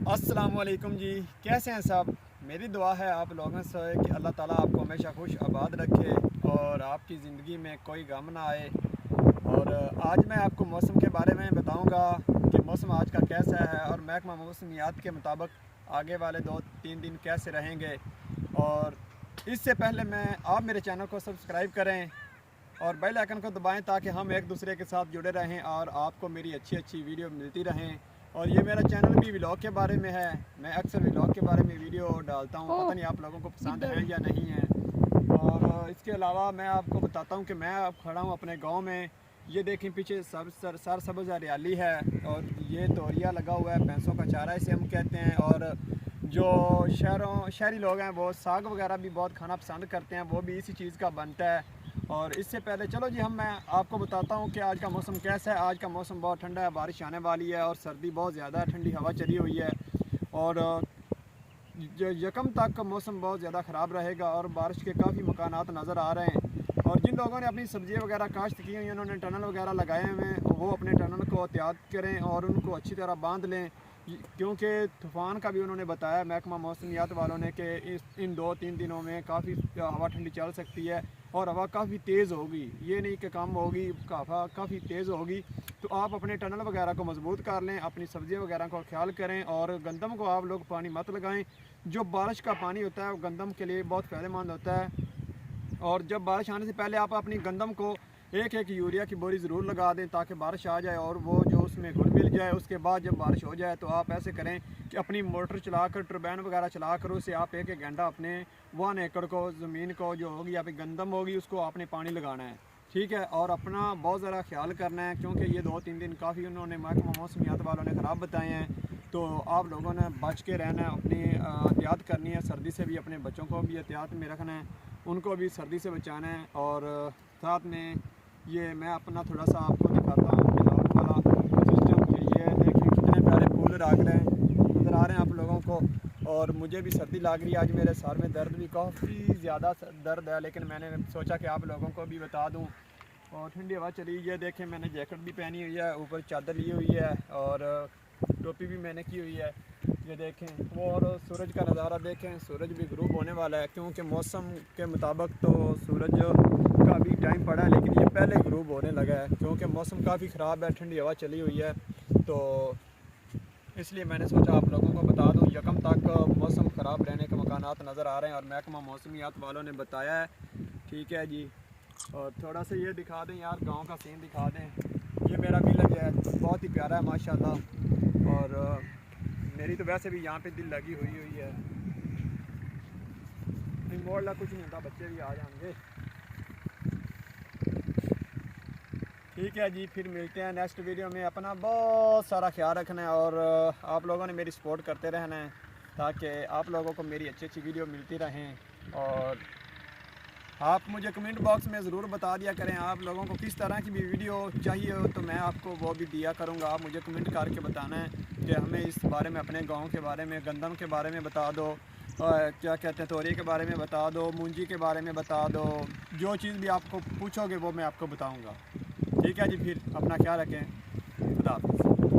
अस्सलाम वालेकुम जी। कैसे हैं सब? मेरी दुआ है आप लोगों से कि अल्लाह ताला आपको हमेशा खुश आबाद रखे और आपकी ज़िंदगी में कोई गम ना आए। और आज मैं आपको मौसम के बारे में बताऊंगा कि मौसम आज का कैसा है और महकमा मौसमियात के मुताबिक आगे वाले 2-3 दिन कैसे रहेंगे। और इससे पहले आप मेरे चैनल को सब्सक्राइब करें और बेल आइकन को दबाएं ताकि हम एक दूसरे के साथ जुड़े रहें और आपको मेरी अच्छी अच्छी वीडियो मिलती रहें। और ये मेरा चैनल भी व्लॉग के बारे में है। मैं अक्सर व्लॉग के बारे में वीडियो डालता हूँ, पता नहीं आप लोगों को पसंद है या नहीं है। और इसके अलावा मैं आपको बताता हूँ कि मैं अब खड़ा हूँ अपने गांव में। ये देखें पीछे सरसब्ज़ हरियाली है और ये तोरिया लगा हुआ है, भैंसों का चारा इसे हम कहते हैं। और जो शहरी लोग हैं वो साग वगैरह भी बहुत खाना पसंद करते हैं, वो भी इसी चीज़ का बनता है। और इससे पहले चलो जी मैं आपको बताता हूँ कि आज का मौसम कैसा है। आज का मौसम बहुत ठंडा है, बारिश आने वाली है और सर्दी बहुत ज़्यादा है, ठंडी हवा चली हुई है। और यकम तक का मौसम बहुत ज़्यादा ख़राब रहेगा और बारिश के काफ़ी मकानात नज़र आ रहे हैं। और जिन लोगों ने अपनी सब्ज़ियाँ वगैरह काश्त की हुई, उन्होंने टनल वगैरह लगाए हुए हैं, वो अपने टनल को एहतियात करें और उनको अच्छी तरह बांध लें, क्योंकि तूफ़ान का भी उन्होंने बताया महकमा मौसमियात वालों ने कि इन 2-3 दिनों में काफ़ी हवा ठंडी चल सकती है और हवा काफ़ी तेज़ होगी। ये नहीं कि कम होगी, हवा काफ़ी तेज़ होगी। तो आप अपने टनल वगैरह को मजबूत कर लें, अपनी सब्ज़ियाँ वगैरह को ख्याल करें। और गंदम को आप लोग पानी मत लगाएं। जो बारिश का पानी होता है वो गंदम के लिए बहुत फ़ायदेमंद होता है। और जब बारिश आने से पहले आप अपनी गंदम को एक यूरिया की बोरी ज़रूर लगा दें ताकि बारिश आ जाए और वो जो उसमें घुल मिल जाए। उसके बाद जब बारिश हो जाए तो आप ऐसे करें कि अपनी मोटर चलाकर, टर्बाइन वगैरह चलाकर उसे आप एक घंटा अपने 1 एकड़ को ज़मीन को जो होगी या फिर गंदम होगी उसको आपने पानी लगाना है, ठीक है। और अपना बहुत ज़रा ख्याल करना है क्योंकि ये 2-3 दिन काफ़ी उन्होंने महकमा मौसमियात वालों ने ख़राब बताए हैं। तो आप लोगों ने बच के रहना है, अपनी एहतियात करनी है, सर्दी से भी अपने बच्चों को भी एहतियात में रखना है, उनको भी सर्दी से बचाना है। और साथ में ये मैं अपना थोड़ा सा आपको दिखाता हूँ ब्लॉग वाला सिस्टम कि ये देखें कितने प्यारे फूल राग रहे हैं, नज़र आ रहे हैं आप लोगों को। और मुझे भी सर्दी लग रही है, आज मेरे सर में दर्द भी काफ़ी ज़्यादा दर्द है, लेकिन मैंने सोचा कि आप लोगों को भी बता दूँ। और ठंडी हवा चली, ये देखें मैंने जैकेट भी पहनी हुई है, ऊपर चादर ली हुई है और टोपी भी मैंने की हुई है, ये देखें। और सूरज का नज़ारा देखें, सूरज भी ग्रूब होने वाला है क्योंकि मौसम के मुताबिक तो सूरज का भी टाइम पड़ा है, लेकिन ये पहले ग्रूब होने लगा है क्योंकि मौसम काफ़ी ख़राब है, ठंडी हवा चली हुई है। तो इसलिए मैंने सोचा आप लोगों को बता दूं। यकम तक मौसम ख़राब रहने के मकानात नज़र आ रहे हैं और महकमा मौसमियात वालों ने बताया है, ठीक है जी। और थोड़ा सा ये दिखा दें यार, गांव का सीन दिखा दें। ये मेरा विलेज है, बहुत ही प्यारा है माशाल्लाह। और मेरी तो वैसे भी यहाँ पे दिल लगी हुई है। मोड़ला कुछ नहीं होता, बच्चे भी आ जाएंगे, ठीक है जी। फिर मिलते हैं नेक्स्ट वीडियो में। अपना बहुत सारा ख्याल रखना है और आप लोगों ने मेरी सपोर्ट करते रहना है ताकि आप लोगों को मेरी अच्छी अच्छी वीडियो मिलती रहें। और आप मुझे कमेंट बॉक्स में ज़रूर बता दिया करें आप लोगों को किस तरह की भी वीडियो चाहिए हो, तो मैं आपको वो भी दिया करूँगा। आप मुझे कमेंट करके बताना है कि हमें इस बारे में, अपने गांव के बारे में, गंदम के बारे में बता दो, क्या कहते हैं तोरी के बारे में बता दो, मूंजी के बारे में बता दो। जो चीज़ भी आपको पूछोगे वो मैं आपको बताऊँगा, ठीक है जी। फिर अपना ख्याल रखें, खुदा हाफ़िज़।